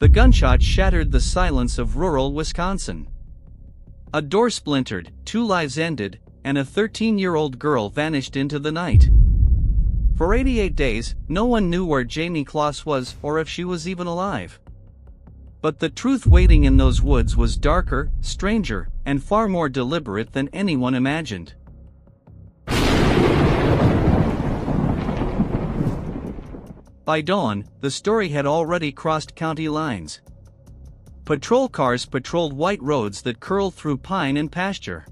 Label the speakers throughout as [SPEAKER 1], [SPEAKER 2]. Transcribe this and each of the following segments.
[SPEAKER 1] The gunshot shattered the silence of rural Wisconsin. A door splintered, 2 lives ended, and a 13-year-old girl vanished into the night. For 88 days, no one knew where Jayme Closs was or if she was even alive. But the truth waiting in those woods was darker, stranger, and far more deliberate than anyone imagined. By dawn, the story had already crossed county lines. Patrol cars patrolled white roads that curled through pine and pasture.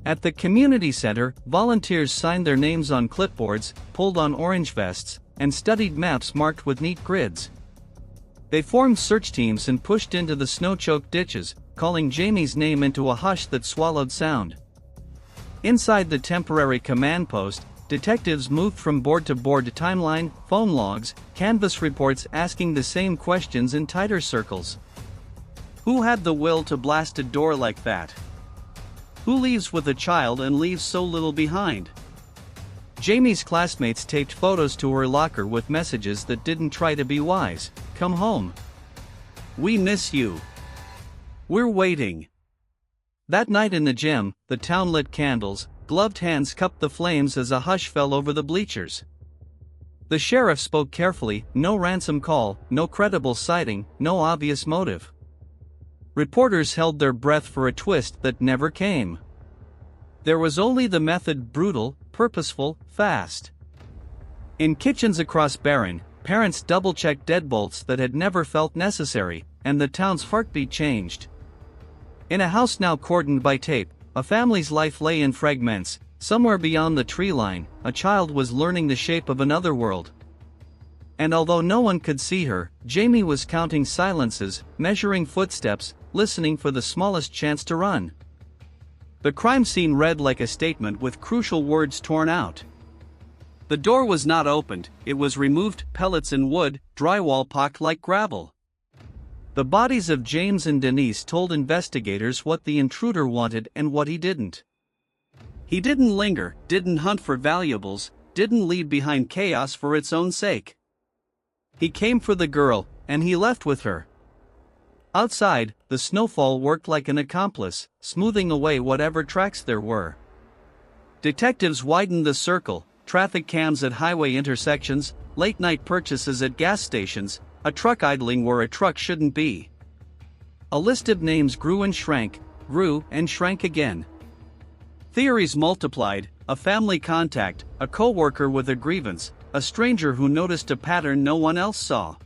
[SPEAKER 1] At the community center, volunteers signed their names on clipboards, pulled on orange vests, and studied maps marked with neat grids. They formed search teams and pushed into the snow-choked ditches, calling Jayme's name into a hush that swallowed sound. Inside the temporary command post, detectives moved from board to board timeline, phone logs, canvas reports asking the same questions in tighter circles. Who had the will to blast a door like that? Who leaves with a child and leaves so little behind? Jayme's classmates taped photos to her locker with messages that didn't try to be wise. Come home. We miss you. We're waiting. That night in the gym, the town lit candles, gloved hands cupped the flames as a hush fell over the bleachers. The sheriff spoke carefully, no ransom call, no credible sighting, no obvious motive. Reporters held their breath for a twist that never came. There was only the method: brutal, purposeful, fast. In kitchens across Barron, parents double-checked deadbolts that had never felt necessary, and the town's heartbeat changed. In a house now cordoned by tape, a family's life lay in fragments. Somewhere beyond the tree line, a child was learning the shape of another world. And although no one could see her, Jayme was counting silences, measuring footsteps, listening for the smallest chance to run. The crime scene read like a statement with crucial words torn out. The door was not opened, it was removed, pellets and wood, drywall pocked like gravel. The bodies of James and Denise told investigators what the intruder wanted and what he didn't. He didn't linger, didn't hunt for valuables, didn't leave behind chaos for its own sake. He came for the girl, and he left with her. Outside, the snowfall worked like an accomplice, smoothing away whatever tracks there were. Detectives widened the circle, traffic cams at highway intersections, late-night purchases at gas stations, a truck idling where a truck shouldn't be. A list of names grew and shrank again. Theories multiplied: a family contact, a co-worker with a grievance, a stranger who noticed a pattern no one else saw.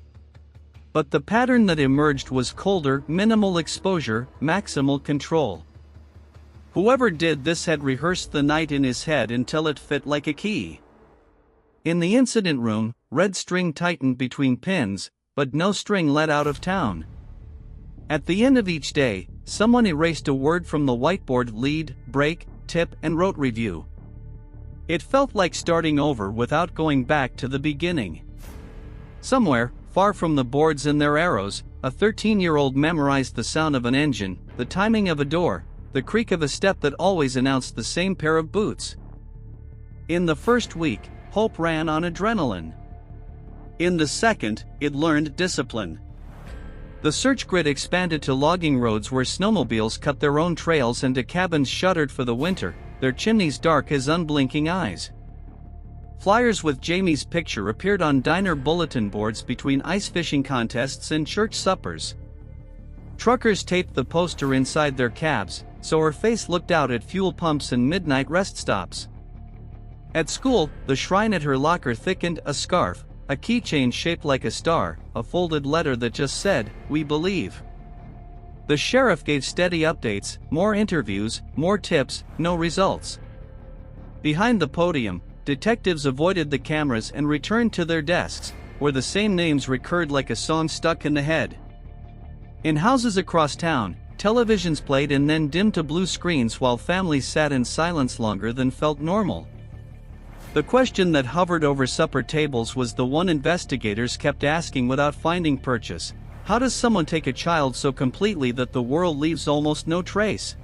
[SPEAKER 1] But the pattern that emerged was colder, minimal exposure, maximal control. Whoever did this had rehearsed the night in his head until it fit like a key. In the incident room, red string tightened between pins, but no string led out of town. At the end of each day, someone erased a word from the whiteboard: lead, break, tip, and wrote review. It felt like starting over without going back to the beginning. Somewhere, far from the boards and their arrows, a 13-year-old memorized the sound of an engine, the timing of a door, the creak of a step that always announced the same pair of boots. In the first week, hope ran on adrenaline. In the second, it learned discipline. The search grid expanded to logging roads where snowmobiles cut their own trails and to cabins shuttered for the winter, their chimneys dark as unblinking eyes. Flyers with Jayme's picture appeared on diner bulletin boards between ice fishing contests and church suppers. Truckers taped the poster inside their cabs, so her face looked out at fuel pumps and midnight rest stops. At school, the shrine at her locker thickened: a scarf, a keychain shaped like a star, a folded letter that just said, "We believe." The sheriff gave steady updates: more interviews, more tips, no results. Behind the podium, detectives avoided the cameras and returned to their desks, where the same names recurred like a song stuck in the head. In houses across town, televisions played and then dimmed to blue screens while families sat in silence longer than felt normal. The question that hovered over supper tables was the one investigators kept asking without finding purchase: how does someone take a child so completely that the world leaves almost no trace?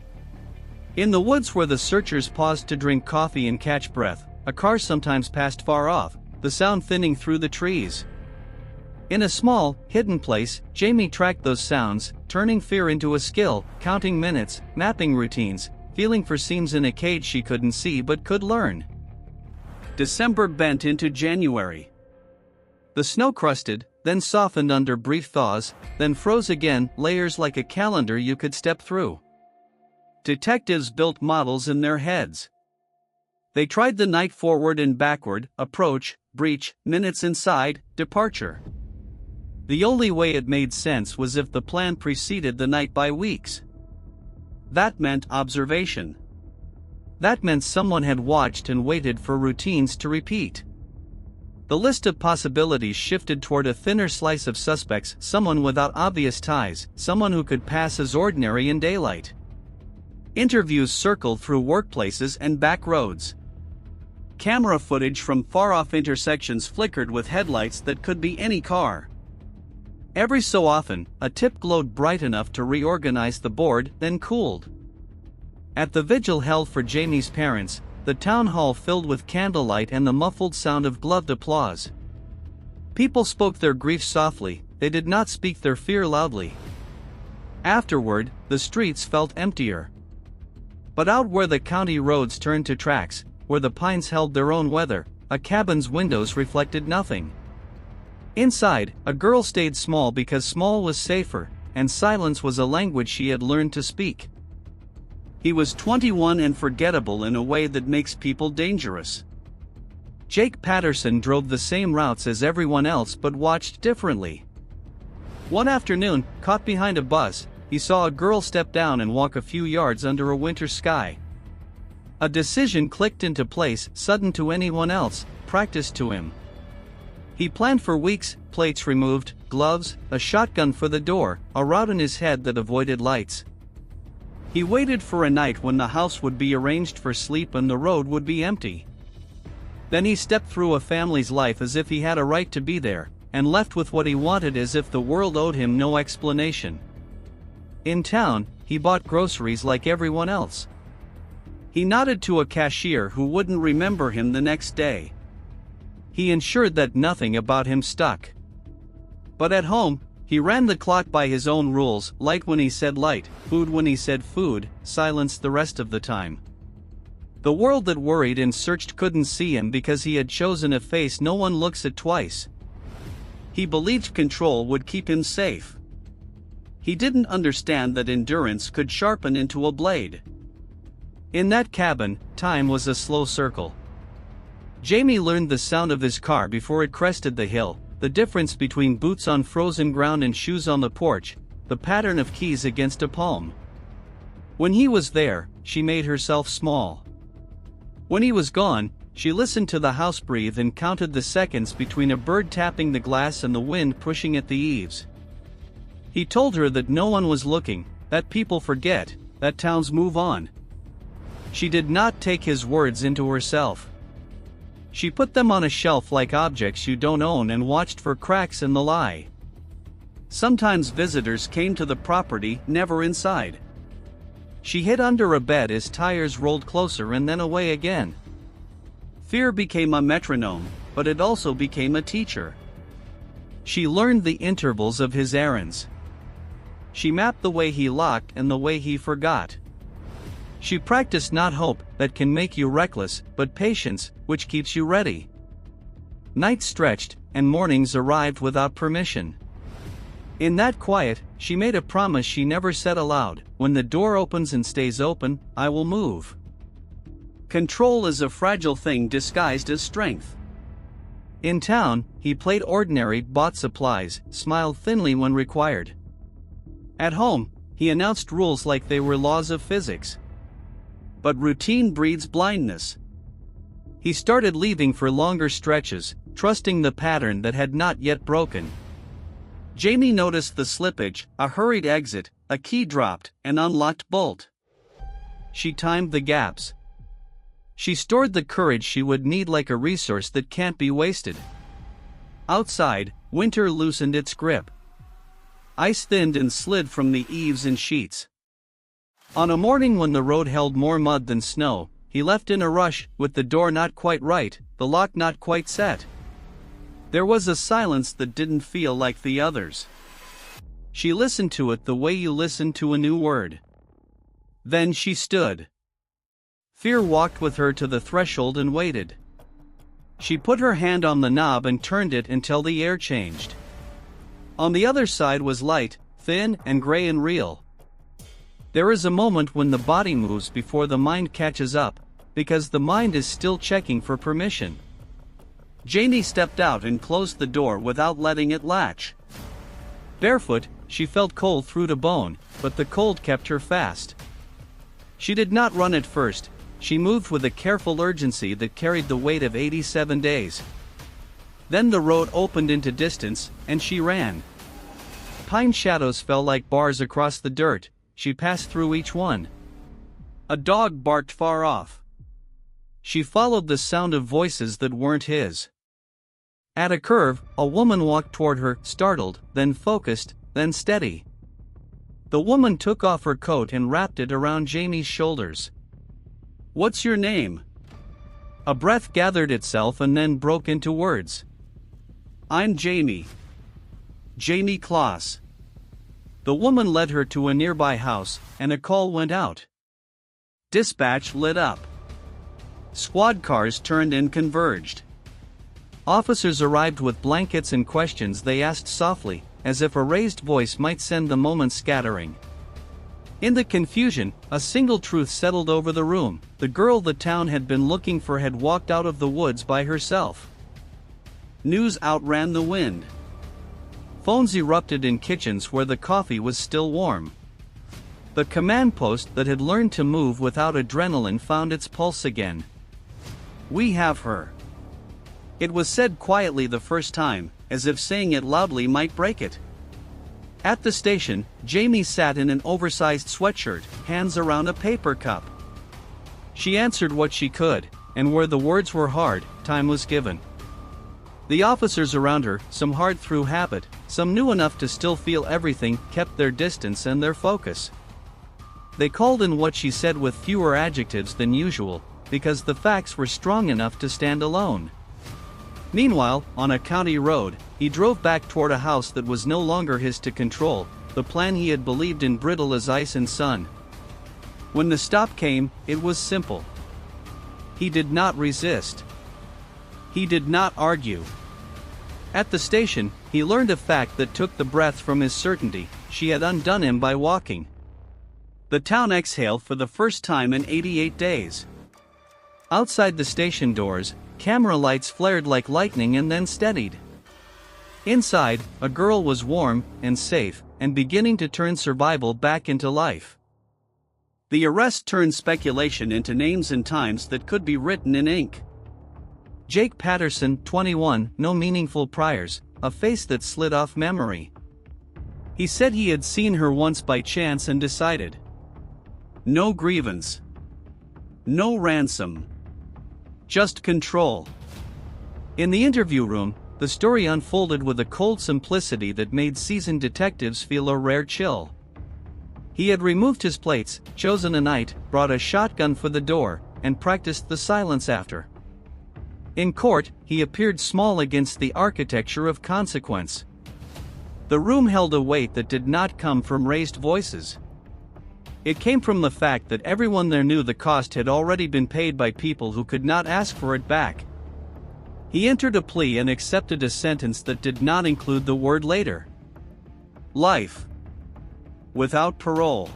[SPEAKER 1] In the woods where the searchers paused to drink coffee and catch breath, a car sometimes passed far off, the sound thinning through the trees. In a small, hidden place, Jayme tracked those sounds, turning fear into a skill, counting minutes, mapping routines, feeling for seams in a cage she couldn't see but could learn. December bent into January. The snow crusted, then softened under brief thaws, then froze again, layers like a calendar you could step through. Detectives built models in their heads. They tried the night forward and backward, approach, breach, minutes inside, departure. The only way it made sense was if the plan preceded the night by weeks. That meant observation. That meant someone had watched and waited for routines to repeat. The list of possibilities shifted toward a thinner slice of suspects, someone without obvious ties, someone who could pass as ordinary in daylight. Interviews circled through workplaces and back roads. Camera footage from far-off intersections flickered with headlights that could be any car. Every so often, a tip glowed bright enough to reorganize the board, then cooled. At the vigil held for Jayme's parents, the town hall filled with candlelight and the muffled sound of gloved applause. People spoke their grief softly, they did not speak their fear loudly. Afterward, the streets felt emptier. But out where the county roads turned to tracks, where the pines held their own weather, a cabin's windows reflected nothing. Inside, a girl stayed small because small was safer, and silence was a language she had learned to speak. He was 21 and forgettable in a way that makes people dangerous. Jake Patterson drove the same routes as everyone else but watched differently. One afternoon, caught behind a bus, he saw a girl step down and walk a few yards under a winter sky. A decision clicked into place, sudden to anyone else, practiced to him. He planned for weeks, plates removed, gloves, a shotgun for the door, a route in his head that avoided lights. He waited for a night when the house would be arranged for sleep and the road would be empty. Then he stepped through a family's life as if he had a right to be there, and left with what he wanted as if the world owed him no explanation. In town, he bought groceries like everyone else. He nodded to a cashier who wouldn't remember him the next day. He ensured that nothing about him stuck. But at home, he ran the clock by his own rules, light when he said light, food when he said food, silence the rest of the time. The world that worried and searched couldn't see him because he had chosen a face no one looks at twice. He believed control would keep him safe. He didn't understand that endurance could sharpen into a blade. In that cabin, time was a slow circle. Jayme learned the sound of his car before it crested the hill, the difference between boots on frozen ground and shoes on the porch, the pattern of keys against a palm. When he was there, she made herself small. When he was gone, she listened to the house breathe and counted the seconds between a bird tapping the glass and the wind pushing at the eaves. He told her that no one was looking, that people forget, that towns move on. She did not take his words into herself. She put them on a shelf like objects you don't own and watched for cracks in the lie. Sometimes visitors came to the property, never inside. She hid under a bed as tires rolled closer and then away again. Fear became a metronome, but it also became a teacher. She learned the intervals of his errands. She mapped the way he locked and the way he forgot. She practiced not hope, that can make you reckless, but patience, which keeps you ready. Nights stretched, and mornings arrived without permission. In that quiet, she made a promise she never said aloud: when the door opens and stays open, I will move. Control is a fragile thing disguised as strength. In town, he played ordinary, bought supplies, smiled thinly when required. At home, he announced rules like they were laws of physics. But routine breeds blindness. He started leaving for longer stretches, trusting the pattern that had not yet broken. Jayme noticed the slippage, a hurried exit, a key dropped, an unlocked bolt. She timed the gaps. She stored the courage she would need like a resource that can't be wasted. Outside, winter loosened its grip. Ice thinned and slid from the eaves and sheets. On a morning when the road held more mud than snow, he left in a rush, with the door not quite right, the lock not quite set. There was a silence that didn't feel like the others. She listened to it the way you listen to a new word. Then she stood. Fear walked with her to the threshold and waited. She put her hand on the knob and turned it until the air changed. On the other side was light, thin and gray and real. There is a moment when the body moves before the mind catches up, because the mind is still checking for permission. Jayme stepped out and closed the door without letting it latch. Barefoot, she felt cold through to bone, but the cold kept her fast. She did not run at first, she moved with a careful urgency that carried the weight of 87 days. Then the road opened into distance, and she ran. Pine shadows fell like bars across the dirt, she passed through each one. A dog barked far off. She followed the sound of voices that weren't his. At a curve, a woman walked toward her, startled, then focused, then steady. The woman took off her coat and wrapped it around Jayme's shoulders. "What's your name?" A breath gathered itself and then broke into words. "I'm Jayme. Jayme Closs." The woman led her to a nearby house, and a call went out. Dispatch lit up. Squad cars turned and converged. Officers arrived with blankets and questions they asked softly, as if a raised voice might send the moment scattering. In the confusion, a single truth settled over the room: the girl the town had been looking for had walked out of the woods by herself. News outran the wind. Phones erupted in kitchens where the coffee was still warm. The command post that had learned to move without adrenaline found its pulse again. "We have her." It was said quietly the first time, as if saying it loudly might break it. At the station, Jayme sat in an oversized sweatshirt, hands around a paper cup. She answered what she could, and where the words were hard, time was given. The officers around her, some hard through habit, some new enough to still feel everything, kept their distance and their focus. They called in what she said with fewer adjectives than usual, because the facts were strong enough to stand alone. Meanwhile, on a county road, he drove back toward a house that was no longer his to control, the plan he had believed in brittle as ice and sun. When the stop came, it was simple. He did not resist. He did not argue. At the station, he learned a fact that took the breath from his certainty: she had undone him by walking. The town exhaled for the first time in 88 days. Outside the station doors, camera lights flared like lightning and then steadied. Inside, a girl was warm and safe, and beginning to turn survival back into life. The arrest turned speculation into names and times that could be written in ink. Jake Patterson, 21, no meaningful priors, a face that slid off memory. He said he had seen her once by chance and decided. No grievance. No ransom. Just control. In the interview room, the story unfolded with a cold simplicity that made seasoned detectives feel a rare chill. He had removed his plates, chosen a night, brought a shotgun for the door, and practiced the silence after. In court, he appeared small against the architecture of consequence. The room held a weight that did not come from raised voices. It came from the fact that everyone there knew the cost had already been paid by people who could not ask for it back. He entered a plea and accepted a sentence that did not include the word later. Life. Without parole.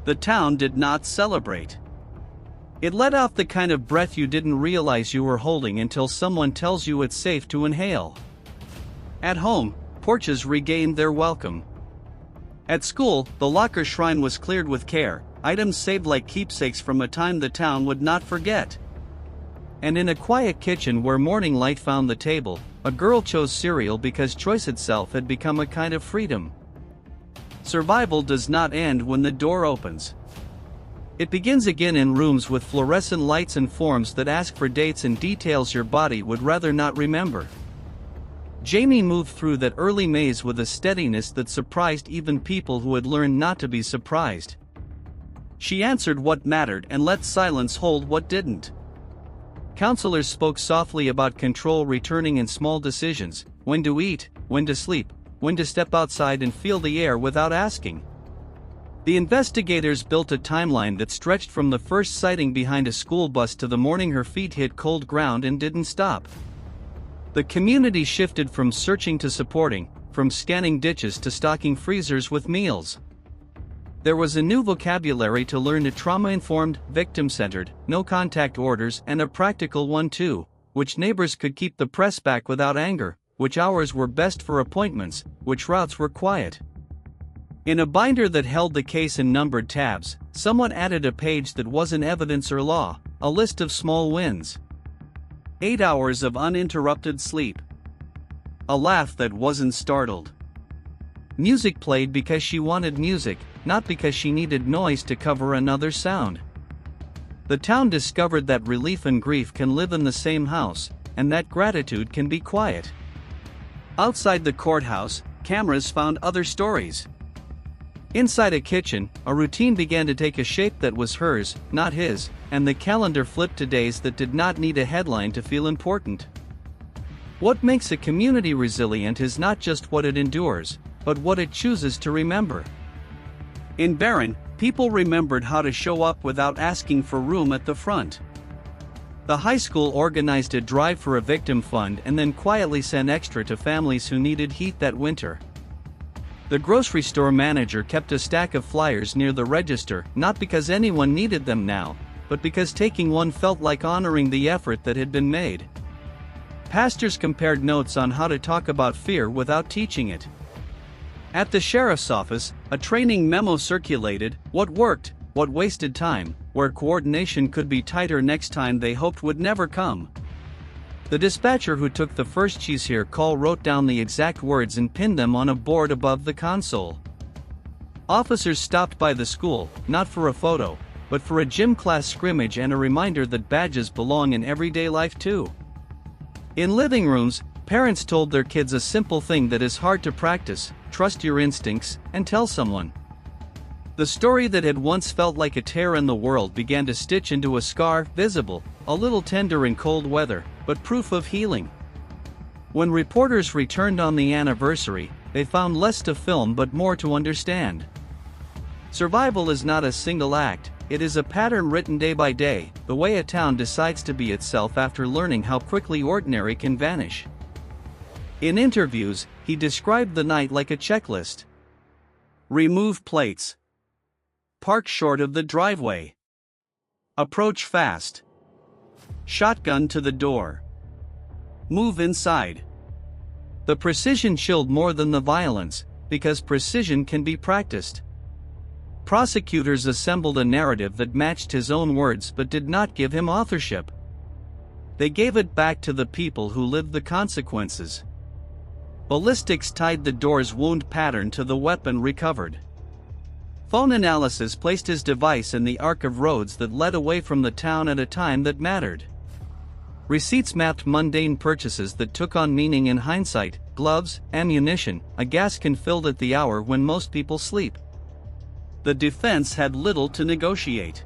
[SPEAKER 1] The town did not celebrate. It let out the kind of breath you didn't realize you were holding until someone tells you it's safe to inhale. At home, porches regained their welcome. At school, the locker shrine was cleared with care, items saved like keepsakes from a time the town would not forget. And in a quiet kitchen where morning light found the table, a girl chose cereal because choice itself had become a kind of freedom. Survival does not end when the door opens. It begins again in rooms with fluorescent lights and forms that ask for dates and details your body would rather not remember. Jayme moved through that early maze with a steadiness that surprised even people who had learned not to be surprised. She answered what mattered and let silence hold what didn't. Counselors spoke softly about control returning in small decisions: when to eat, when to sleep, when to step outside and feel the air without asking. The investigators built a timeline that stretched from the first sighting behind a school bus to the morning her feet hit cold ground and didn't stop. The community shifted from searching to supporting, from scanning ditches to stocking freezers with meals. There was a new vocabulary to learn: a trauma-informed, victim-centered, no-contact orders, and a practical one too, which neighbors could keep the press back without anger, which hours were best for appointments, which routes were quiet. In a binder that held the case in numbered tabs, someone added a page that wasn't evidence or law, a list of small wins. 8 hours of uninterrupted sleep. A laugh that wasn't startled. Music played because she wanted music, not because she needed noise to cover another sound. The town discovered that relief and grief can live in the same house, and that gratitude can be quiet. Outside the courthouse, cameras found other stories. Inside a kitchen, a routine began to take a shape that was hers, not his, and the calendar flipped to days that did not need a headline to feel important. What makes a community resilient is not just what it endures, but what it chooses to remember. In Barron, people remembered how to show up without asking for room at the front. The high school organized a drive for a victim fund and then quietly sent extra to families who needed heat that winter. The grocery store manager kept a stack of flyers near the register, not because anyone needed them now, but because taking one felt like honoring the effort that had been made. Pastors compared notes on how to talk about fear without teaching it. At the sheriff's office, a training memo circulated: what worked, what wasted time, where coordination could be tighter next time they hoped would never come. The dispatcher who took the first "she's here" call wrote down the exact words and pinned them on a board above the console. Officers stopped by the school, not for a photo, but for a gym class scrimmage and a reminder that badges belong in everyday life too. In living rooms, parents told their kids a simple thing that is hard to practice: trust your instincts, and tell someone. The story that had once felt like a tear in the world began to stitch into a scar, visible, a little tender in cold weather, but proof of healing. When reporters returned on the anniversary, they found less to film but more to understand. Survival is not a single act, it is a pattern written day by day, the way a town decides to be itself after learning how quickly ordinary can vanish. In interviews, he described the night like a checklist. Remove plates. Park short of the driveway. Approach fast. Shotgun to the door. Move inside. The precision chilled more than the violence, because precision can be practiced. Prosecutors assembled a narrative that matched his own words but did not give him authorship. They gave it back to the people who lived the consequences. Ballistics tied the door's wound pattern to the weapon recovered. Phone analysis placed his device in the arc of roads that led away from the town at a time that mattered. Receipts mapped mundane purchases that took on meaning in hindsight: gloves, ammunition, a gas can filled at the hour when most people sleep. The defense had little to negotiate.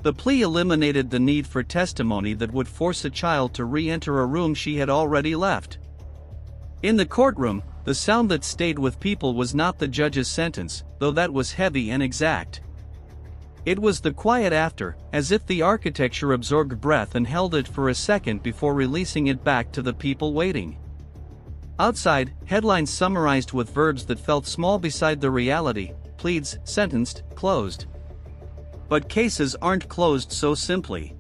[SPEAKER 1] The plea eliminated the need for testimony that would force a child to re-enter a room she had already left. In the courtroom, the sound that stayed with people was not the judge's sentence, though that was heavy and exact. It was the quiet after, as if the architecture absorbed breath and held it for a second before releasing it back to the people waiting. Outside, headlines summarized with verbs that felt small beside the reality: pleads, sentenced, closed. But cases aren't closed so simply.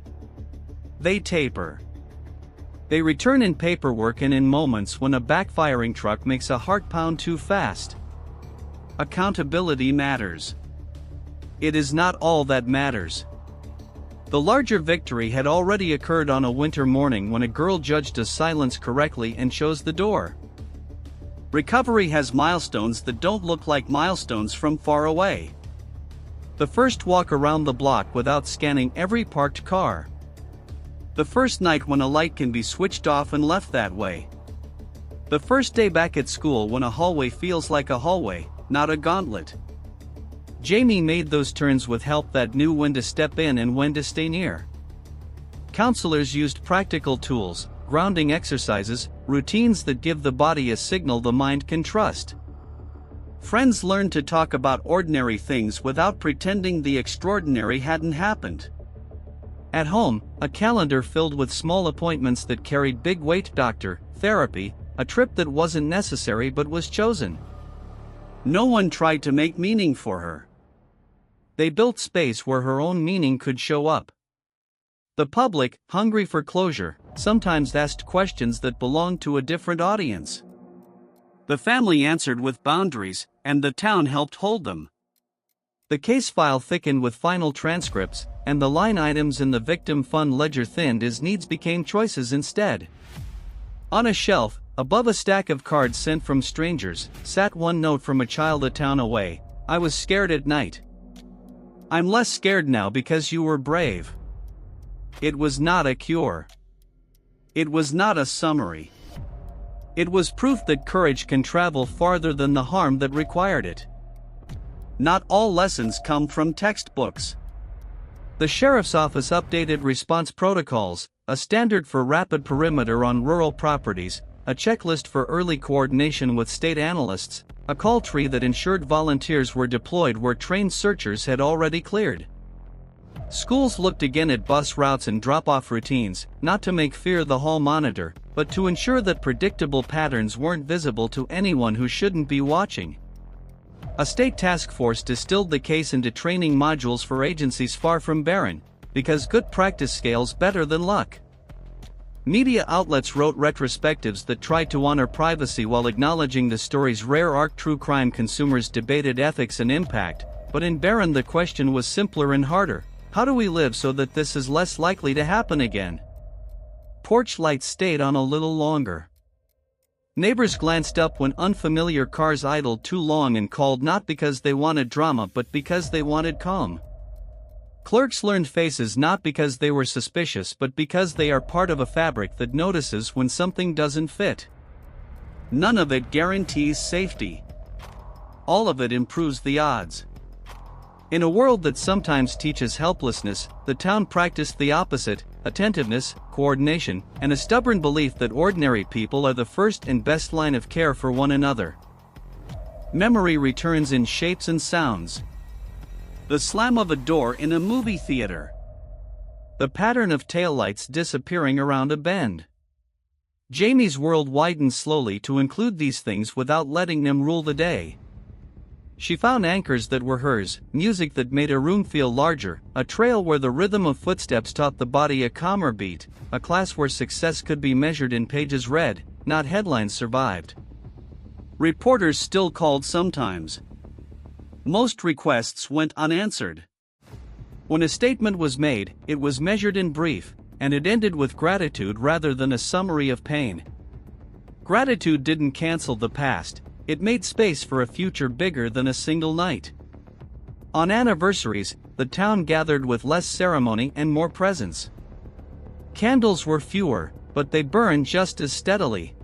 [SPEAKER 1] They taper. They return in paperwork and in moments when a backfiring truck makes a heart pound too fast. Accountability matters. It is not all that matters. The larger victory had already occurred on a winter morning when a girl judged a silence correctly and chose the door. Recovery has milestones that don't look like milestones from far away. The first walk around the block without scanning every parked car. The first night when a light can be switched off and left that way. The first day back at school when a hallway feels like a hallway, not a gauntlet. Jayme made those turns with help that knew when to step in and when to stay near. Counselors used practical tools, grounding exercises, routines that give the body a signal the mind can trust. Friends learned to talk about ordinary things without pretending the extraordinary hadn't happened. At home, a calendar filled with small appointments that carried big weight: doctor, therapy, a trip that wasn't necessary but was chosen. No one tried to make meaning for her. They built space where her own meaning could show up. The public, hungry for closure, sometimes asked questions that belonged to a different audience. The family answered with boundaries, and the town helped hold them. The case file thickened with final transcripts, and the line items in the victim fund ledger thinned as needs became choices instead. On a shelf, above a stack of cards sent from strangers, sat one note from a child a town away: "I was scared at night. I'm less scared now because you were brave." It was not a cure. It was not a summary. It was proof that courage can travel farther than the harm that required it. Not all lessons come from textbooks. The sheriff's office updated response protocols, a standard for rapid perimeter on rural properties, a checklist for early coordination with state analysts, a call tree that ensured volunteers were deployed where trained searchers had already cleared. Schools looked again at bus routes and drop-off routines, not to make fear the hall monitor, but to ensure that predictable patterns weren't visible to anyone who shouldn't be watching. A state task force distilled the case into training modules for agencies far from Barron, because good practice scales better than luck. Media outlets wrote retrospectives that tried to honor privacy while acknowledging the story's rare arc. True crime consumers debated ethics and impact, but in Barron the question was simpler and harder: how do we live so that this is less likely to happen again? Porch lights stayed on a little longer. Neighbors glanced up when unfamiliar cars idled too long and called not because they wanted drama but because they wanted calm. Clerks learned faces not because they were suspicious but because they are part of a fabric that notices when something doesn't fit. None of it guarantees safety. All of it improves the odds. In a world that sometimes teaches helplessness, the town practiced the opposite: attentiveness, coordination, and a stubborn belief that ordinary people are the first and best line of care for one another. Memory returns in shapes and sounds. The slam of a door in a movie theater. The pattern of taillights disappearing around a bend. Jayme's world widened slowly to include these things without letting them rule the day. She found anchors that were hers, music that made a room feel larger, a trail where the rhythm of footsteps taught the body a calmer beat, a class where success could be measured in pages read, not headlines survived. Reporters still called sometimes. Most requests went unanswered. When a statement was made, it was measured in brief, and it ended with gratitude rather than a summary of pain. Gratitude didn't cancel the past. It made space for a future bigger than a single night. On anniversaries, the town gathered with less ceremony and more presence. Candles were fewer, but they burned just as steadily.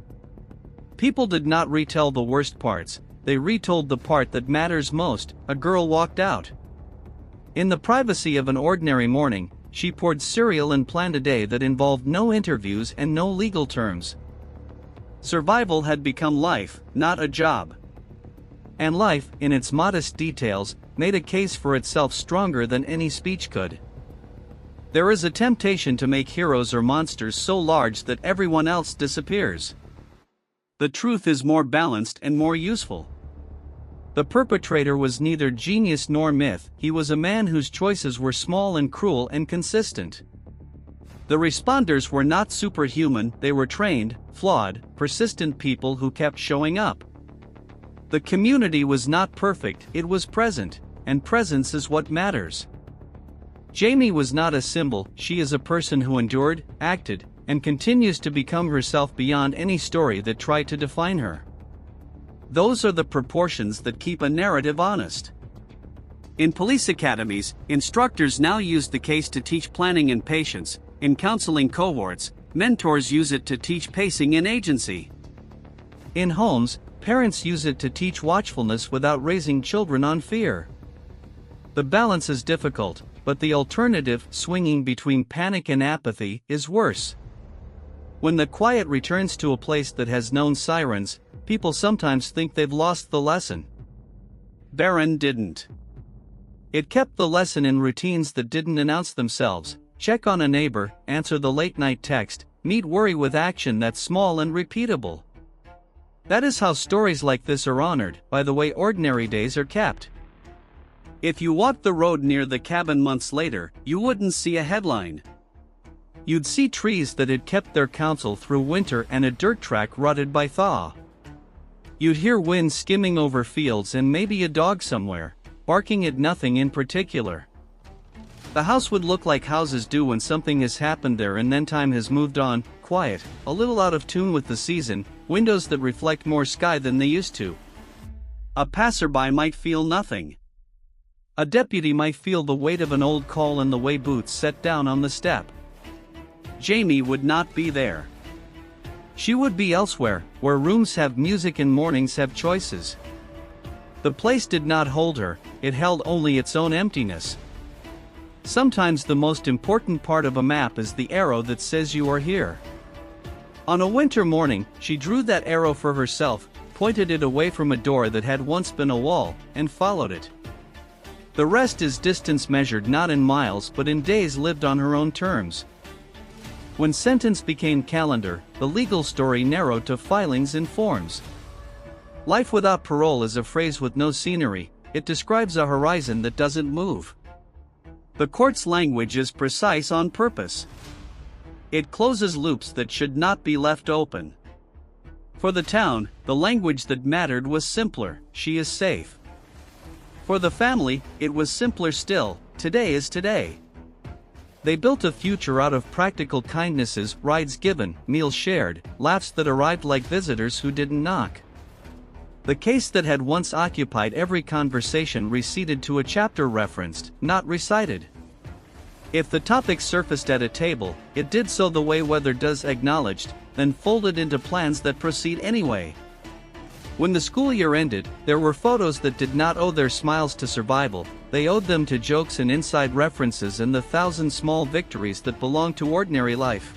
[SPEAKER 1] People did not retell the worst parts, they retold the part that matters most: a girl walked out. In the privacy of an ordinary morning, she poured cereal and planned a day that involved no interviews and no legal terms. Survival had become life, not a job. And life, in its modest details, made a case for itself stronger than any speech could. There is a temptation to make heroes or monsters so large that everyone else disappears. The truth is more balanced and more useful. The perpetrator was neither genius nor myth, he was a man whose choices were small and cruel and consistent. The responders were not superhuman, they were trained, flawed, persistent people who kept showing up. The community was not perfect, it was present, and presence is what matters. Jayme was not a symbol, she is a person who endured, acted, and continues to become herself beyond any story that tried to define her. Those are the proportions that keep a narrative honest. In police academies, instructors now use the case to teach planning and patience. In counseling cohorts, mentors use it to teach pacing and agency. In homes, parents use it to teach watchfulness without raising children on fear. The balance is difficult, but the alternative, swinging between panic and apathy, is worse. When the quiet returns to a place that has known sirens, people sometimes think they've lost the lesson. Barron didn't. It kept the lesson in routines that didn't announce themselves: check on a neighbor, answer the late-night text, meet worry with action that's small and repeatable. That is how stories like this are honored, by the way ordinary days are kept. If you walked the road near the cabin months later, you wouldn't see a headline. You'd see trees that had kept their counsel through winter and a dirt track rutted by thaw. You'd hear wind skimming over fields and maybe a dog somewhere, barking at nothing in particular. The house would look like houses do when something has happened there and then time has moved on, quiet, a little out of tune with the season, windows that reflect more sky than they used to. A passerby might feel nothing. A deputy might feel the weight of an old call in the way boots set down on the step. Jayme would not be there. She would be elsewhere, where rooms have music and mornings have choices. The place did not hold her, it held only its own emptiness. Sometimes the most important part of a map is the arrow that says you are here. On a winter morning, she drew that arrow for herself, pointed it away from a door that had once been a wall, and followed it. The rest is distance measured not in miles but in days lived on her own terms. When sentence became calendar, the legal story narrowed to filings and forms. Life without parole is a phrase with no scenery, it describes a horizon that doesn't move. The court's language is precise on purpose. It closes loops that should not be left open. For the town, the language that mattered was simpler: she is safe. For the family, it was simpler still: today is today. They built a future out of practical kindnesses, rides given, meals shared, laughs that arrived like visitors who didn't knock. The case that had once occupied every conversation receded to a chapter referenced, not recited. If the topic surfaced at a table, it did so the way weather does: acknowledged, then folded into plans that proceed anyway. When the school year ended, there were photos that did not owe their smiles to survival, they owed them to jokes and inside references and the thousand small victories that belong to ordinary life.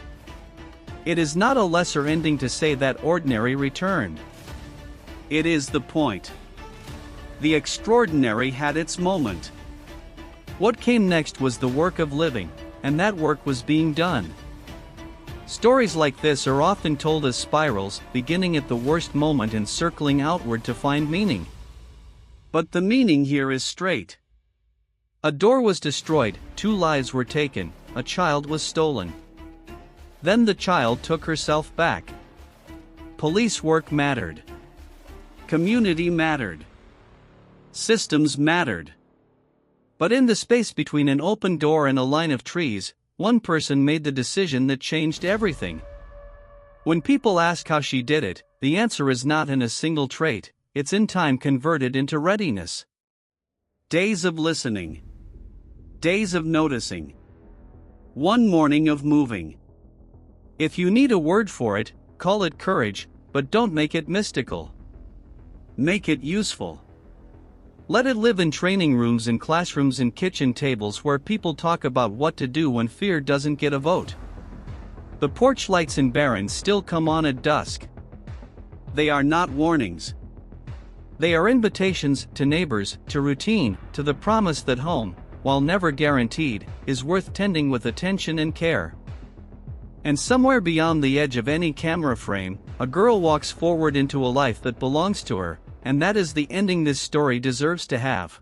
[SPEAKER 1] It is not a lesser ending to say that ordinary returned. It is the point. The extraordinary had its moment. What came next was the work of living, and that work was being done. Stories like this are often told as spirals, beginning at the worst moment and circling outward to find meaning. But the meaning here is straight. A door was destroyed, 2 lives were taken, a child was stolen. Then the child took herself back. Police work mattered. Community mattered. Systems mattered. But in the space between an open door and a line of trees, one person made the decision that changed everything. When people ask how she did it, the answer is not in a single trait, it's in time converted into readiness. Days of listening. Days of noticing. One morning of moving. If you need a word for it, call it courage, but don't make it mystical. Make it useful. Let it live in training rooms and classrooms and kitchen tables where people talk about what to do when fear doesn't get a vote. The porch lights in Barron still come on at dusk. They are not warnings. They are invitations to neighbors, to routine, to the promise that home, while never guaranteed, is worth tending with attention and care. And somewhere beyond the edge of any camera frame, a girl walks forward into a life that belongs to her, and that is the ending this story deserves to have.